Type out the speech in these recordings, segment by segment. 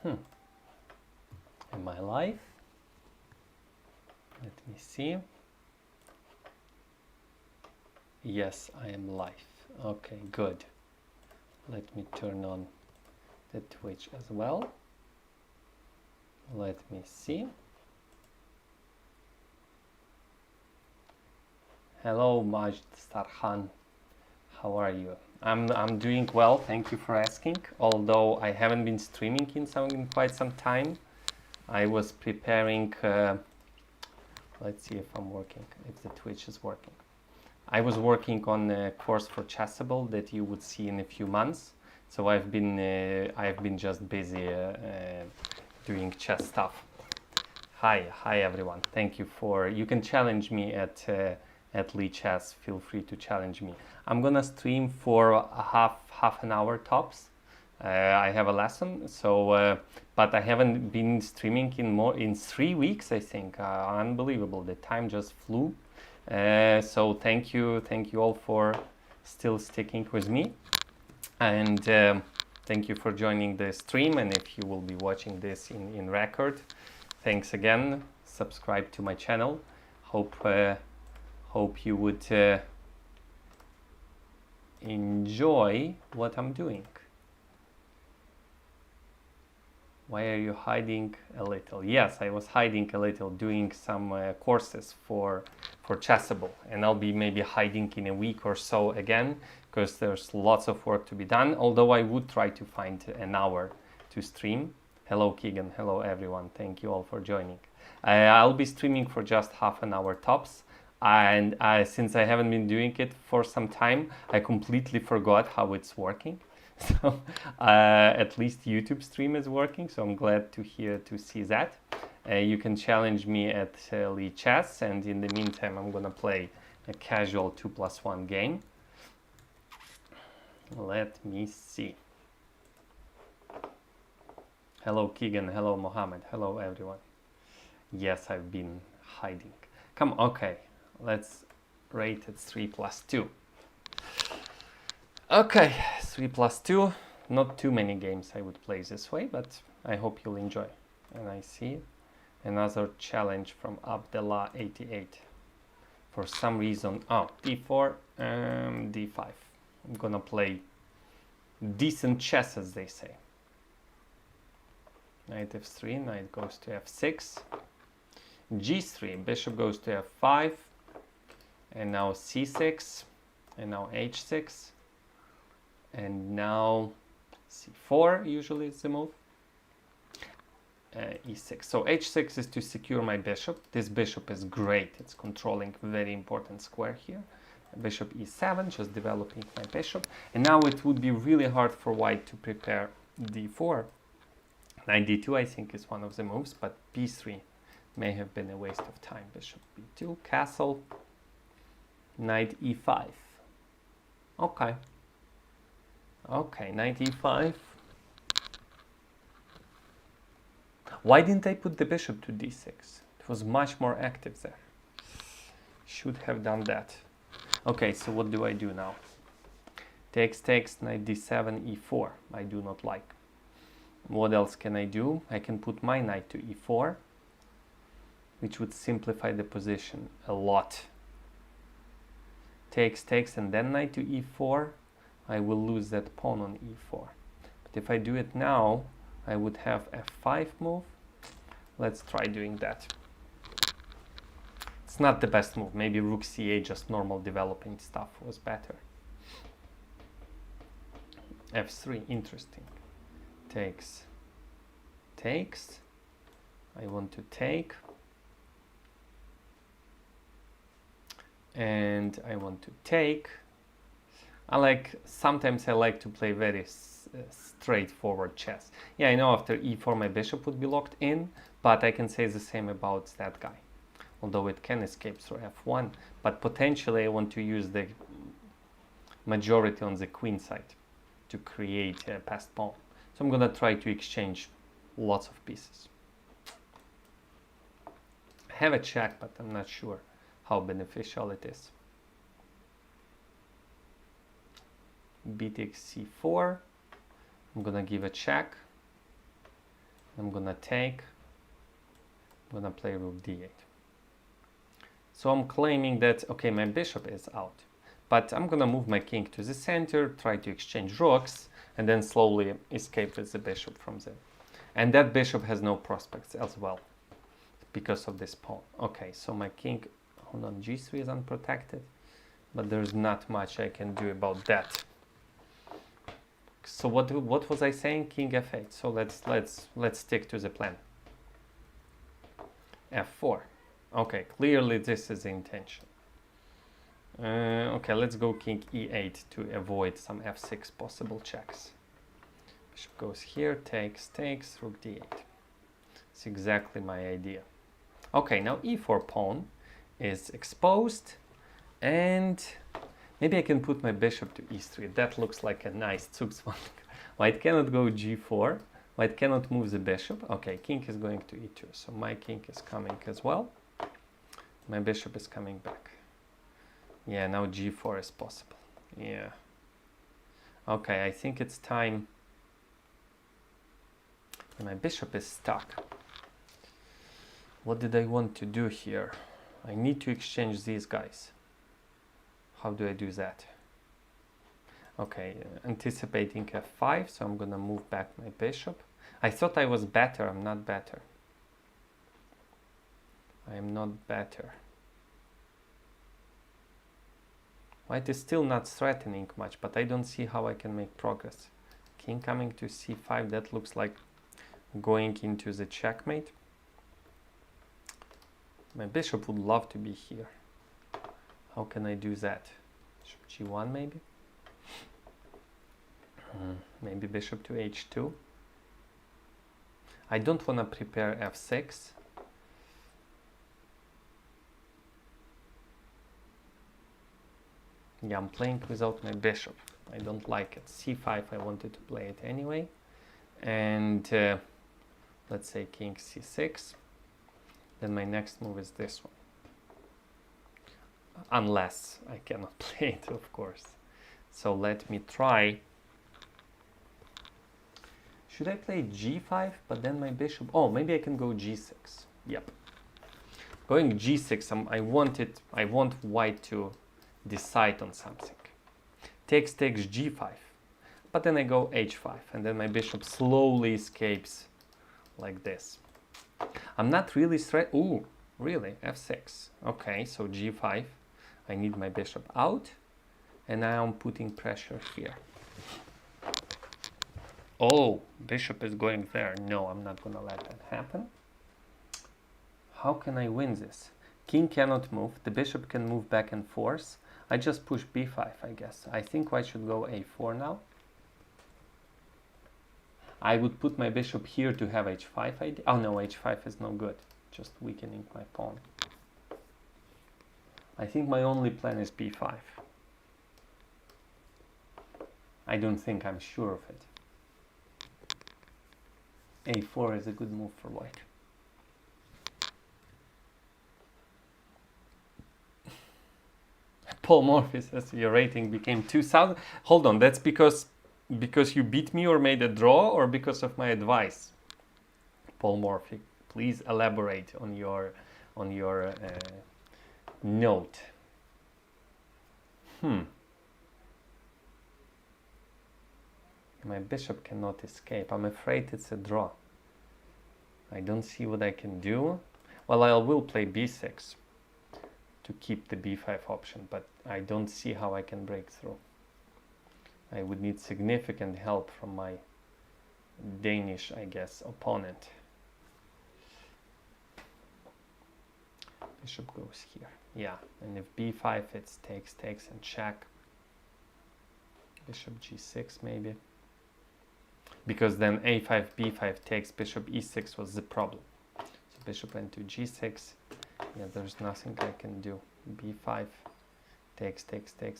Am I live? Let me see. Yes, I am live. Okay, good. Let me turn on the Twitch as well. Let me see. Hello, Majd Starhan. How are you? I'm doing well. Thank you for asking. Although I haven't been streaming in quite some time. I was preparing. Let's see if I'm working. If the Twitch is working. I was working on a course for Chessable that you would see in a few months. So I've been just busy doing chess stuff. Hi everyone. Thank you for. You can challenge me at Lee Chess. Feel free to challenge me. I'm gonna stream for a half an hour tops. I have a lesson, so but I haven't been streaming in 3 weeks. I think unbelievable. The time just flew. So thank you all for still sticking with me, and thank you for joining the stream. And if you will be watching this in record, thanks again. Subscribe to my channel. Hope you would enjoy what I'm doing. Why are you hiding a little? Yes, I was hiding a little, doing some courses for Chessable, and I'll be maybe hiding in a week or so again, because there's lots of work to be done, although I would try to find an hour to stream. Hello Keegan, hello everyone, thank you all for joining. I'll be streaming for just half an hour tops, and since I haven't been doing it for some time, I completely forgot how it's working. So at least YouTube stream is working, so I'm glad to see that. You can challenge me at Lee Chess, and in the meantime I'm gonna play a casual 2+1 game. Let me see. Hello Keegan, hello Mohammed, hello everyone. Yes, I've been hiding. Come, okay, let's rate it 3+2. Okay, 3+2. Not too many games I would play this way, but I hope you'll enjoy. And I see another challenge from Abdullah88. For some reason, d4, d5. I'm gonna play decent chess, as they say. Knight f3, knight goes to f6. g3, bishop goes to f5. And now c6. And now h6. And now c4 usually is the move. E6. So h6 is to secure my bishop. This bishop is great. It's controlling a very important square here. Bishop e7, just developing my bishop. And now it would be really hard for white to prepare d4. Knight d2 I think is one of the moves, but b3 may have been a waste of time. Bishop b2, castle, knight e5. Okay. Okay, knight e5. Why didn't I put the bishop to d6? It was much more active there. Should have done that. Okay, so what do I do now? Takes, knight d7, e4. I do not like. What else can I do? I can put my knight to e4, which would simplify the position a lot. Takes, and then knight to e4. I will lose that pawn on e4. But if I do it now, I would have f5 move. Let's try doing that. It's not the best move. Maybe rook c8, just normal developing stuff, was better. f3, interesting. Takes. I want to take. And I want to take. Sometimes I like to play very straightforward chess. Yeah, I know after e4 my bishop would be locked in, but I can say the same about that guy. Although it can escape through f1, but potentially I want to use the majority on the queen side to create a passed pawn. So I'm gonna try to exchange lots of pieces. I have a check, but I'm not sure how beneficial it is. B takes c4. I'm gonna give a check. I'm gonna take, I'm gonna play rook d8. So I'm claiming that, okay, my bishop is out, but I'm gonna move my king to the center, try to exchange rooks, and then slowly escape with the bishop from there. And that bishop has no prospects as well because of this pawn. Okay, so my king on g3 is unprotected, but there's not much I can do about that. So what was I saying? King f8. So let's stick to the plan. f4. Okay, clearly this is the intention. Okay, let's go king e8 to avoid some f6 possible checks. Bishop goes here, takes, rook d8. It's exactly my idea. Okay, now e4 pawn is exposed, and maybe I can put my bishop to e3. That looks like a nice Zugzwang. White cannot go g4. White cannot move the bishop. Okay, king is going to e2, so my king is coming as well. My bishop is coming back. Yeah, now g4 is possible. Yeah. Okay, I think it's time. My bishop is stuck. What did I want to do here? I need to exchange these guys. How do I do that? Okay, anticipating f5, so I'm gonna move back my bishop. I thought I was better. I'm not better. I am not better. White is still not threatening much, but I don't see how I can make progress. King coming to c5, that looks like going into the checkmate. My bishop would love to be here. How can I do that? Bishop g1 maybe? Maybe bishop to h2. I don't want to prepare f6. Yeah, I'm playing without my bishop. I don't like it. c5, I wanted to play it anyway. And let's say king c6. Then my next move is this one. Unless I cannot play it, of course. So let me try. Should I play g5, but then my bishop... Oh, maybe I can go g6. Yep. Going g6, I want white to decide on something. Takes g5. But then I go h5, and then my bishop slowly escapes like this. I'm not really Ooh, really? f6. Okay, so g5. I need my bishop out, and now I'm putting pressure here. Oh, bishop is going there. No, I'm not gonna let that happen. How can I win this? King cannot move. The bishop can move back and forth. I just push b5, I guess. I think white should go a4 now. I would put my bishop here to have h5 idea. Oh no, h5 is no good. Just weakening my pawn. I think my only plan is b5. I don't think I'm sure of it. a4 is a good move for white. Paul Morphy says your rating became 2,000. Hold on, that's because you beat me or made a draw, or because of my advice? Paul Morphy, please elaborate on your note. My bishop cannot escape. I'm afraid it's a draw. I don't see what I can do. Well, I will play b6 to keep the b5 option, but I don't see how I can break through. I would need significant help from my Danish, I guess, opponent. Bishop goes here. Yeah, and if b5, it's takes, and check. Bishop g6 maybe. Because then a5, b5 takes, bishop e6 was the problem. So bishop went to g6. Yeah, there's nothing I can do. b5 takes,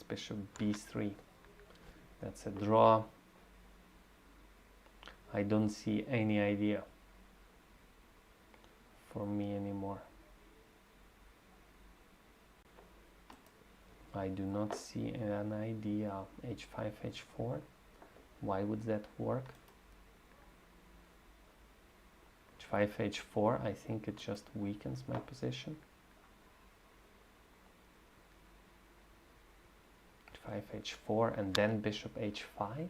bishop b3. That's a draw. I don't see any idea for me anymore. I do not see an idea. h5, h4. Why would that work? 5 h4, I think it just weakens my position. 5 h4 and then bishop h5.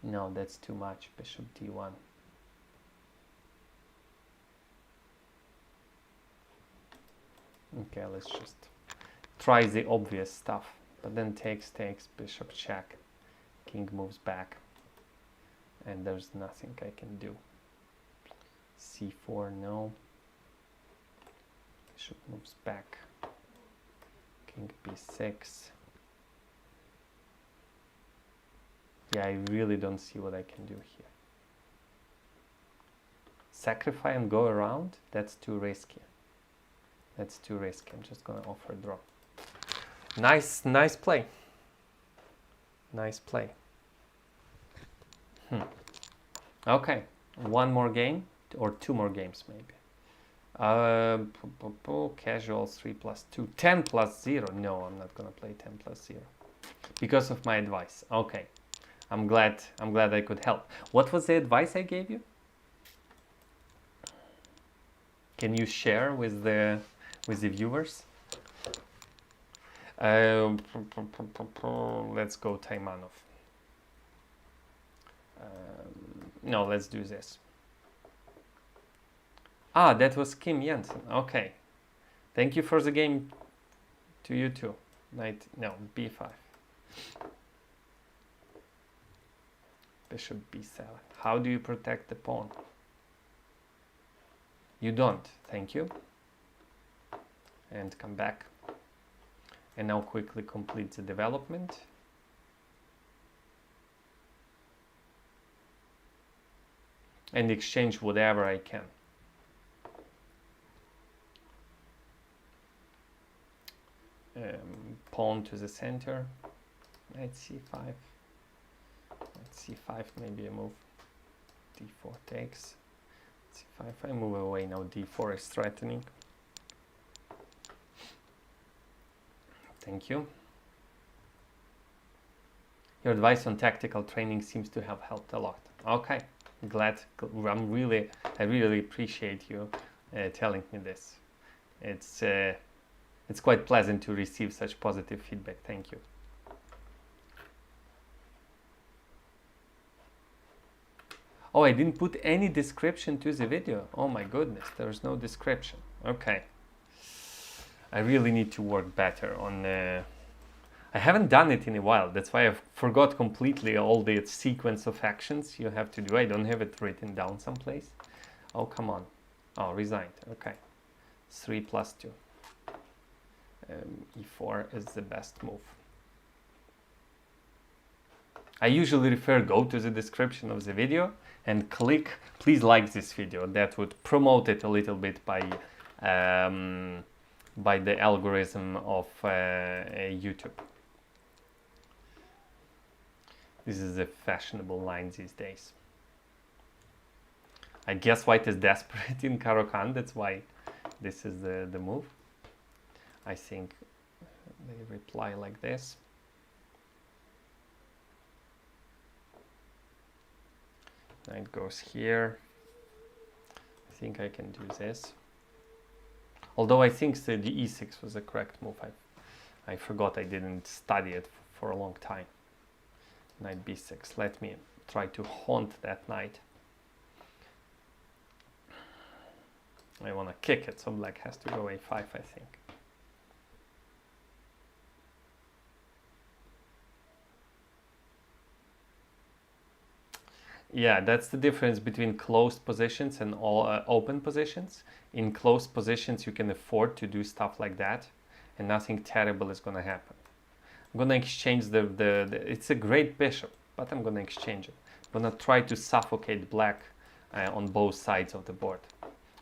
No, that's too much. Bishop d1. Okay, let's just try the obvious stuff. But then takes, bishop check, king moves back, and there's nothing I can do. c4, no. Bishop moves back, king b6. Yeah, I really don't see what I can do here. Sacrifice and go around? That's too risky. That's too risky. I'm just gonna offer a draw. Nice play. Nice play. Okay, one more game or two more games maybe. Casual 3+2, 10+0. No, I'm not gonna play 10+0 because of my advice. Okay, I'm glad I could help. What was the advice I gave you? Can you share with the viewers? Let's go Taimanov. No, let's do this. Ah, that was Kim Jensen. Okay. Thank you for the game to you too. Knight, no, b5. Bishop b7. How do you protect the pawn? You don't. Thank you. And come back. And now quickly complete the development. And exchange whatever I can. Pawn to the center. Knight c5. Knight c5, maybe a move. d4 takes. c5, I move away now. d4 is threatening. Thank you. Your advice on tactical training seems to have helped a lot. Okay, glad. I really appreciate you telling me this. It's quite pleasant to receive such positive feedback. Thank you. Oh, I didn't put any description to the video. Oh my goodness, there's no description. Okay. I really need to work better on... I haven't done it in a while. That's why I forgot completely all the sequence of actions you have to do. I don't have it written down someplace. Oh, come on. Oh, resigned. Okay. 3+2. e4 is the best move. I usually refer go to the description of the video and click, please like this video. That would promote it a little bit by the algorithm of YouTube. This is a fashionable line these days. I guess white is desperate in Caro-Kann, that's why this is the move. I think they reply like this. Knight goes here. I think I can do this. Although I think the e6 was the correct move. I forgot I didn't study it for a long time. Knight b6. Let me try to haunt that knight. I want to kick it, so black has to go a5, I think. Yeah, that's the difference between closed positions and all open positions. In closed positions, you can afford to do stuff like that, and nothing terrible is going to happen. I'm going to exchange it's a great bishop, but I'm going to exchange it. I'm going to try to suffocate black on both sides of the board,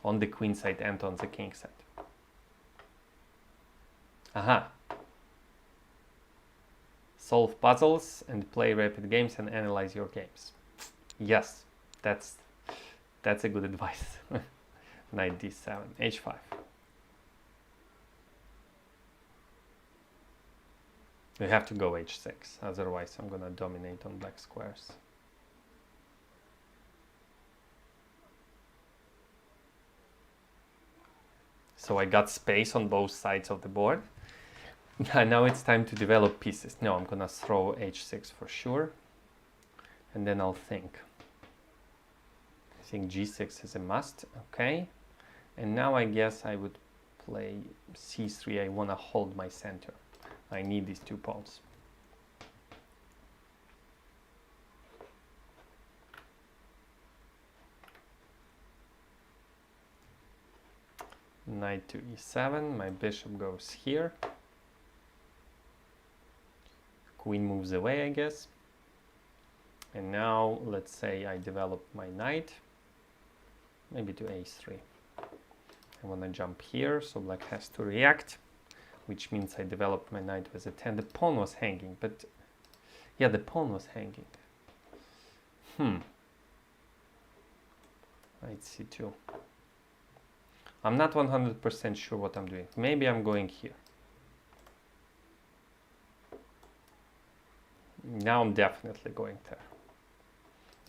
on the queen side and on the king side. Aha. Solve puzzles and play rapid games and analyze your games. Yes, that's a good advice. Knight d7, h5. You have to go h6, otherwise I'm gonna dominate on black squares. So I got space on both sides of the board. And now it's time to develop pieces. No, I'm gonna throw h6 for sure. And then I'll think. I think g6 is a must, okay. And now I guess I would play c3. I wanna hold my center. I need these 2 pawns. Knight to e7, my bishop goes here. Queen moves away, I guess. And now let's say I develop my knight, maybe to a3. I want to jump here, so black has to react, which means I develop my knight with a 10. The pawn was hanging, but yeah, the pawn was hanging. Knight c2. I'm not 100% sure what I'm doing. Maybe I'm going here. Now I'm definitely going there.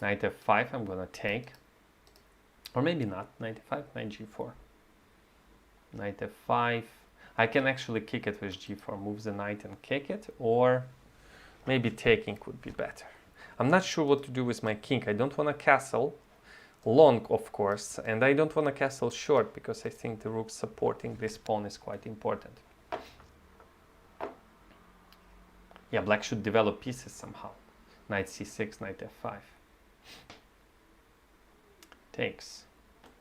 Knight f5, I'm gonna take. Or maybe not. Knight f5, knight g4. Knight f5. I can actually kick it with g4. Move the knight and kick it. Or maybe taking would be better. I'm not sure what to do with my king. I don't want a castle. Long, of course, and I don't want a castle short because I think the rook supporting this pawn is quite important. Yeah, black should develop pieces somehow. Knight c6, knight f5. Takes.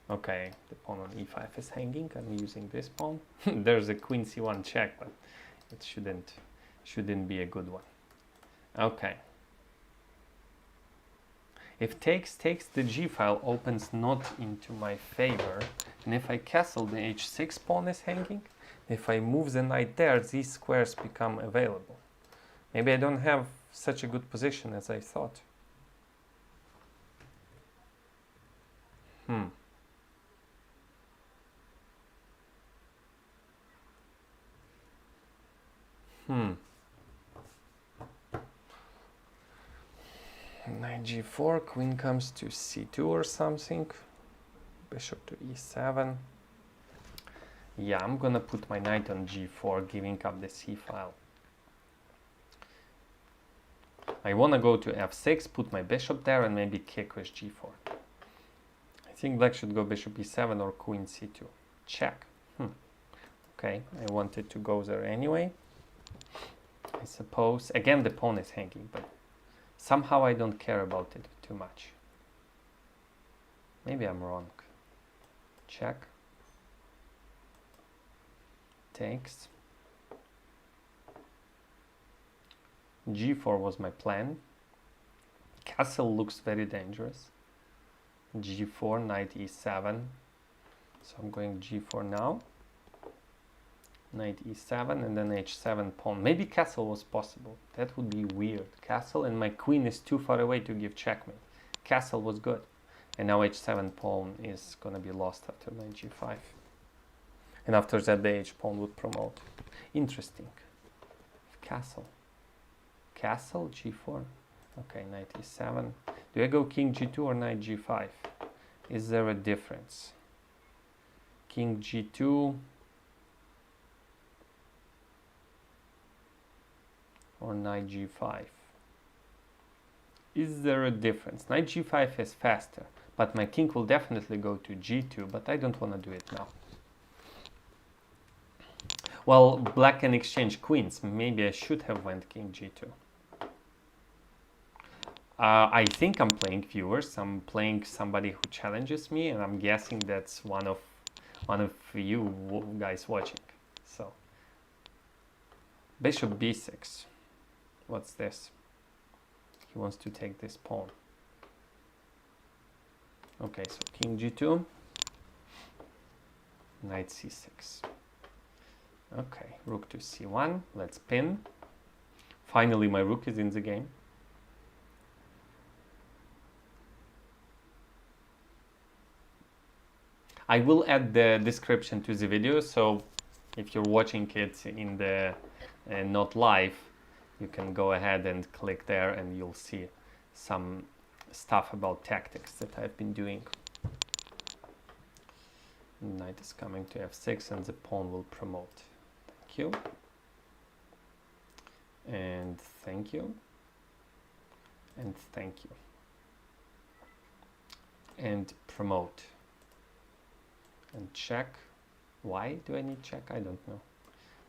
Okay, the pawn on e5 is hanging. I'm using this pawn. There's a queen c1 check, but it shouldn't be a good one. Okay. If takes, the g file opens not into my favor, and if I castle, the h6 pawn is hanging. If I move the knight there, these squares become available. Maybe I don't have such a good position as I thought. Knight g4, queen comes to c2 or something. Bishop to e7. Yeah, I'm gonna put my knight on g4, giving up the c file. I wanna go to f6, put my bishop there, and maybe kick with g4. I think black should go bishop e7 or queen c2. Check. Okay, I wanted to go there anyway. I suppose. Again, the pawn is hanging, but somehow I don't care about it too much. Maybe I'm wrong. Check. Takes. g4 was my plan. Castle looks very dangerous. g4, knight e7. So I'm going g4 now. Knight e7 and then h7 pawn. Maybe castle was possible. That would be weird. Castle and my queen is too far away to give checkmate. Castle was good. And now h7 pawn is gonna be lost after knight g5. And after that the h pawn would promote. Interesting. Castle. Castle, g4. Okay, knight e7. Do I go king g2 or knight g5? Is there a difference? King g2 or knight g5? Is there a difference? Knight g5 is faster, but my king will definitely go to g2, but I don't want to do it now. Well, black can exchange queens. Maybe I should have went king g2. I think I'm playing viewers. I'm playing somebody who challenges me, and I'm guessing that's one of you guys watching. So, bishop b6. What's this? He wants to take this pawn. Okay, so king g2, knight c6. Okay, rook to c1. Let's pin. Finally, my rook is in the game. I will add the description to the video, so if you're watching it in the not live, you can go ahead and click there and you'll see some stuff about tactics that I've been doing. Knight is coming to f6 and the pawn will promote. Thank you. And thank you. And thank you. And promote. And check. Why do I need check? I don't know.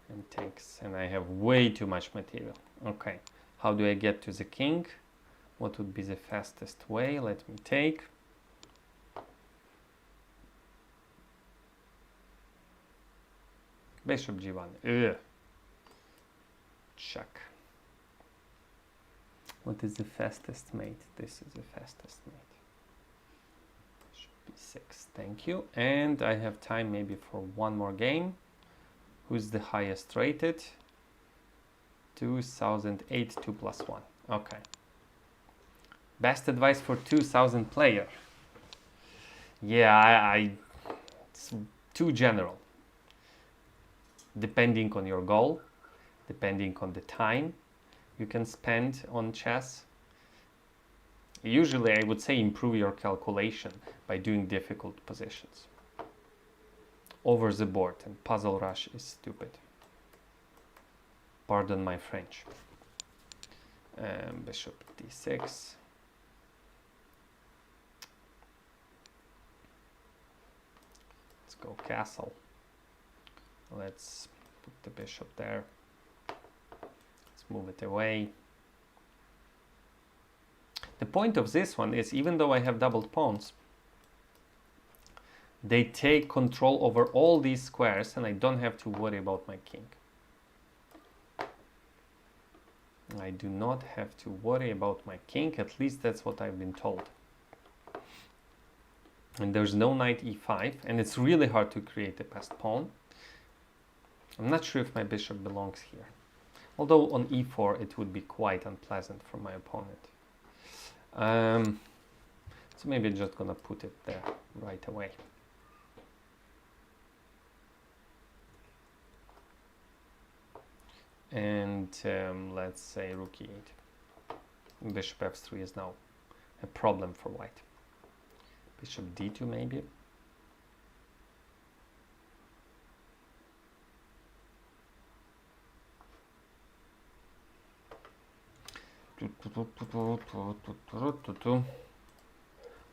And takes. And I have way too much material. Okay. How do I get to the king? What would be the fastest way? Let me take. Bishop g1. Ugh. Check. What is the fastest mate? This is the fastest mate. Bishop b6. Thank you. And I have time maybe for one more game. Who's the highest rated? 2008, 2+1. Okay. Best advice for 2000 player. Yeah, it's too general. Depending on your goal, depending on the time you can spend on chess. Usually I would say improve your calculation by doing difficult positions. Over the board, and puzzle rush is stupid. Pardon my French. Bishop d6. Let's go castle. Let's put the bishop there. Let's move it away. The point of this one is, even though I have doubled pawns, they take control over all these squares and I don't have to worry about my king. I do not have to worry about my king, at least that's what I've been told. And there's no knight e5, and it's really hard to create a passed pawn. I'm not sure if my bishop belongs here. Although on e4 it would be quite unpleasant for my opponent. So maybe I'm just gonna put it there right away. And let's say rook e8. Bishop f3 is now a problem for white. Bishop d2 maybe.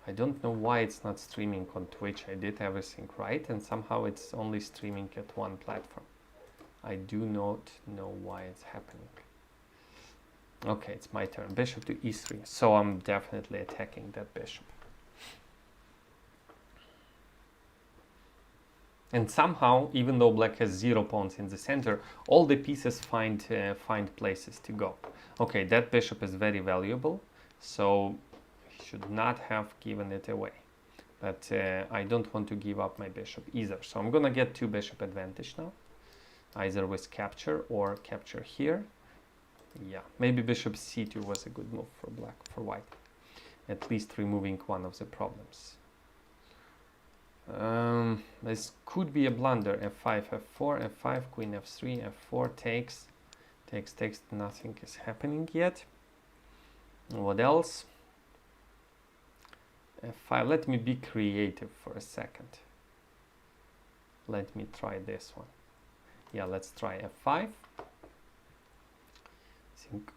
I don't know why it's not streaming on Twitch. I did everything right and somehow it's only streaming at one platform. I do not know why it's happening. Okay, it's my turn. Bishop to e3. So I'm definitely attacking that bishop. And somehow, even though black has 0 pawns in the center, all the pieces find places to go. Okay, that bishop is very valuable, so he should not have given it away. But I don't want to give up my bishop either. So I'm gonna get 2 bishop advantage now, either with capture or capture here. Yeah, maybe bishop c2 was a good move for white, at least removing one of the problems. This could be a blunder. f5, f4, f5, queen f3, f4, takes, nothing is happening yet. What else? f5, let me be creative for a second. Let me try this one. Yeah, let's try f5.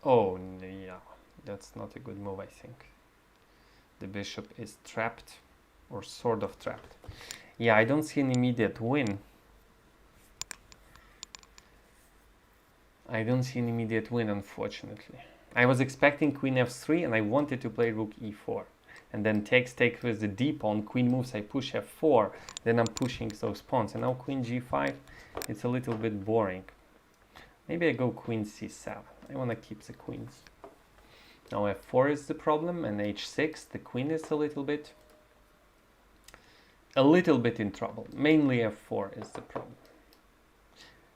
Oh, yeah, that's not a good move, I think. The bishop is trapped, or sort of trapped. Yeah, I don't see an immediate win. I don't see an immediate win, unfortunately. I was expecting queen f3 and I wanted to play rook e4. And then takes with the d pawn, queen moves, I push f4, then I'm pushing those pawns. And now queen g5, it's a little bit boring. Maybe I go queen c7. I want to keep the queens. Now f4 is the problem, and h6, the queen is a little bit in trouble. Mainly f4 is the problem.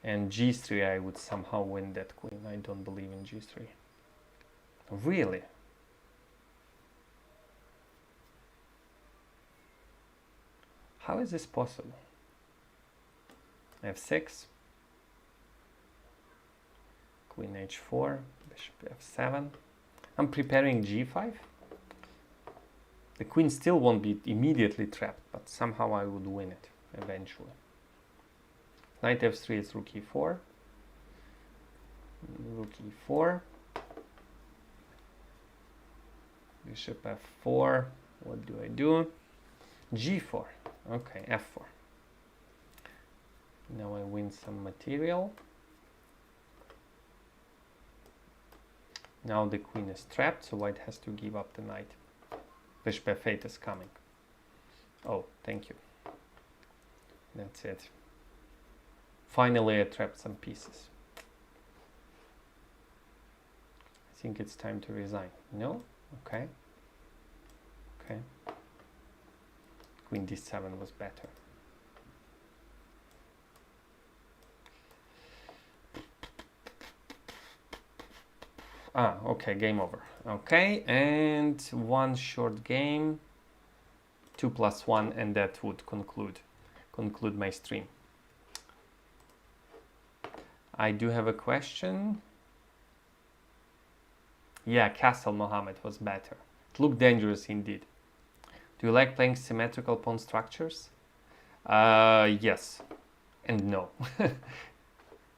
And g3, I would somehow win that queen. I don't believe in g3. Really? How is this possible? f6, queen h4, bishop f7. I'm preparing g5. The queen still won't be immediately trapped, but somehow I would win it. eventually. Knight f3 is rook e4. Rook e4. Bishop f4. What do I do? g4. Okay, f4. Now I win some material. Now the queen is trapped, so white has to give up the knight. Bishop f8 is coming. Oh, thank you. That's it. Finally, I trapped some pieces. I think it's time to resign. No? Okay. Okay. Queen d7 was better. Okay, game over. Okay, and one short game, 2+1, and that would conclude my stream. I do have a question. Yeah, Castle Mohammed was better. It looked dangerous indeed. Do you like playing symmetrical pawn structures? Yes and no.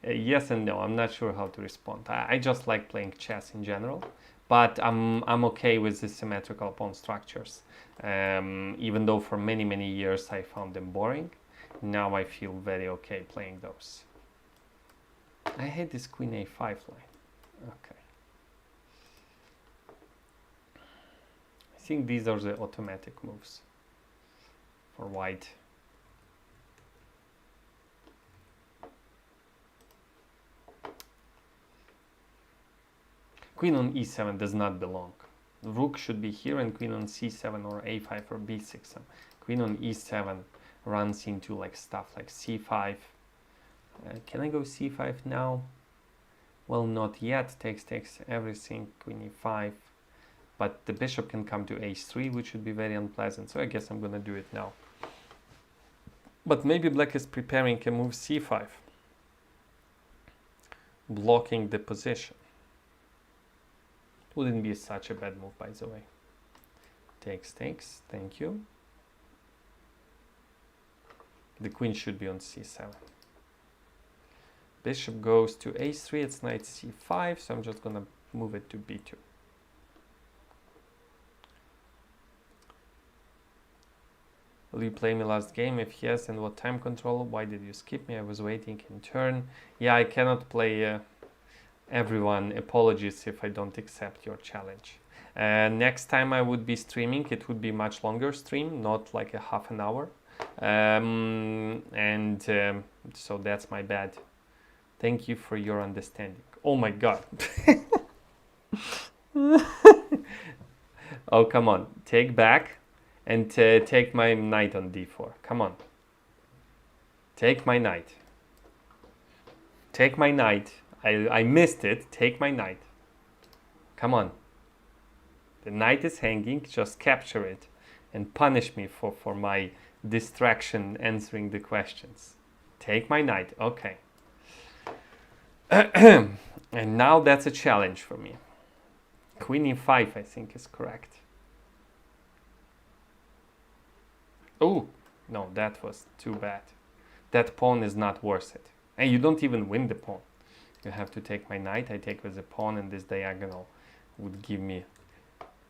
Yes and no. I'm not sure how to respond. I just like playing chess in general, but I'm okay with the symmetrical pawn structures. Even though for many years I found them boring, now I feel very okay playing those. I hate this queen a5 line. Okay. I think these are the automatic moves for white. Queen on e7 does not belong. Rook should be here and queen on c7 or a5 or b6. Queen on e7 runs into like stuff like c5. Can I go c5 now? Well, not yet. Takes everything. Queen e5. But the bishop can come to h3, which would be very unpleasant. So I guess I'm going to do it now. But maybe black is preparing a move c5, blocking the position. Wouldn't be such a bad move, by the way. Takes. Thank you. The queen should be on c7. Bishop goes to h3. It's knight c5, so I'm just going to move it to b2. Will you play me last game? If yes, and what time control? Why did you skip me? I was waiting in turn. Yeah, I cannot play everyone. Apologies if I don't accept your challenge. Next time I would be streaming, it would be much longer stream, not like a half an hour. So that's my bad. Thank you for your understanding. Oh my god. Oh, come on. Take back. And take my knight on d4. Come on. Take my knight. Take my knight. I missed it. Take my knight. Come on. The knight is hanging. Just capture it. And punish me for my distraction answering the questions. Take my knight. Okay. And now that's a challenge for me. Queen e5, I think, is correct. Oh, no, that was too bad. That pawn is not worth it. And you don't even win the pawn. You have to take my knight. I take with the pawn, and this diagonal would give me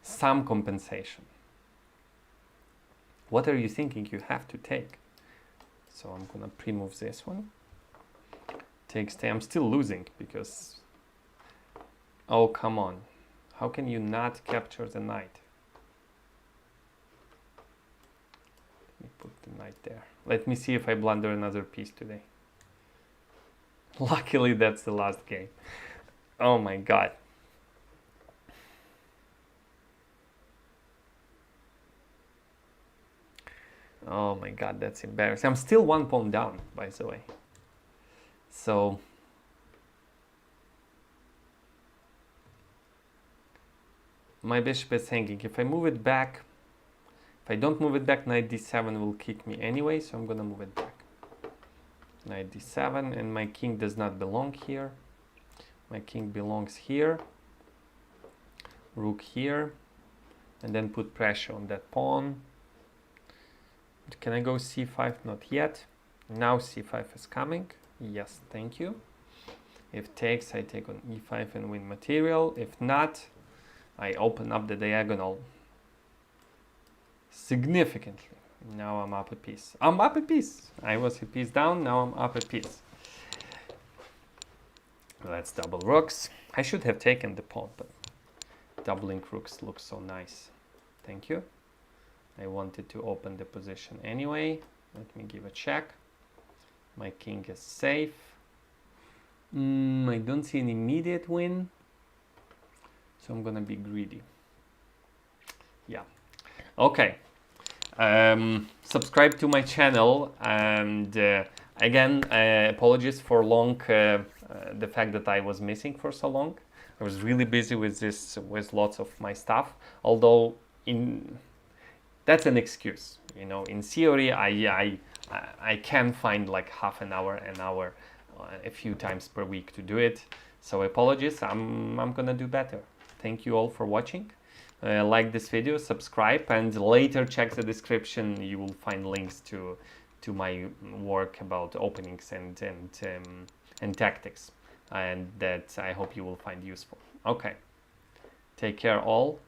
some compensation. What are you thinking you have to take? So I'm going to pre-move this one. Takes time. I'm still losing because... Oh, come on. How can you not capture the knight? Let me put the knight there. Let me see if I blunder another piece today. Luckily, that's the last game. Oh my god. Oh my god, that's embarrassing. I'm still one pawn down, by the way. So... my bishop is hanging. If I move it back... If I don't move it back, knight d7 will kick me anyway, so I'm gonna move it back. Knight d7, and my king does not belong here. My king belongs here. Rook here. And then put pressure on that pawn. Can I go c5? Not yet. Now c5 is coming. Yes, thank you. If takes, I take on e5 and win material. If not, I open up the diagonal significantly. Now I'm up a piece. I'm up a piece. I was a piece down, now I'm up a piece. Let's double rooks. I should have taken the pawn, but doubling rooks looks so nice. Thank you. I wanted to open the position anyway. Let me give a check. My king is safe. I don't see an immediate win, so I'm gonna be greedy. Yeah. Okay. Subscribe to my channel, and again, apologies for the fact that I was missing for so long. I was really busy with lots of my stuff. Although that's an excuse, you know. In theory, I can find like half an hour, a few times per week to do it. So apologies. I'm gonna do better. Thank you all for watching. Like this video, subscribe, and later check the description. You will find links to my work about openings and tactics, and that I hope you will find useful. Okay, take care all.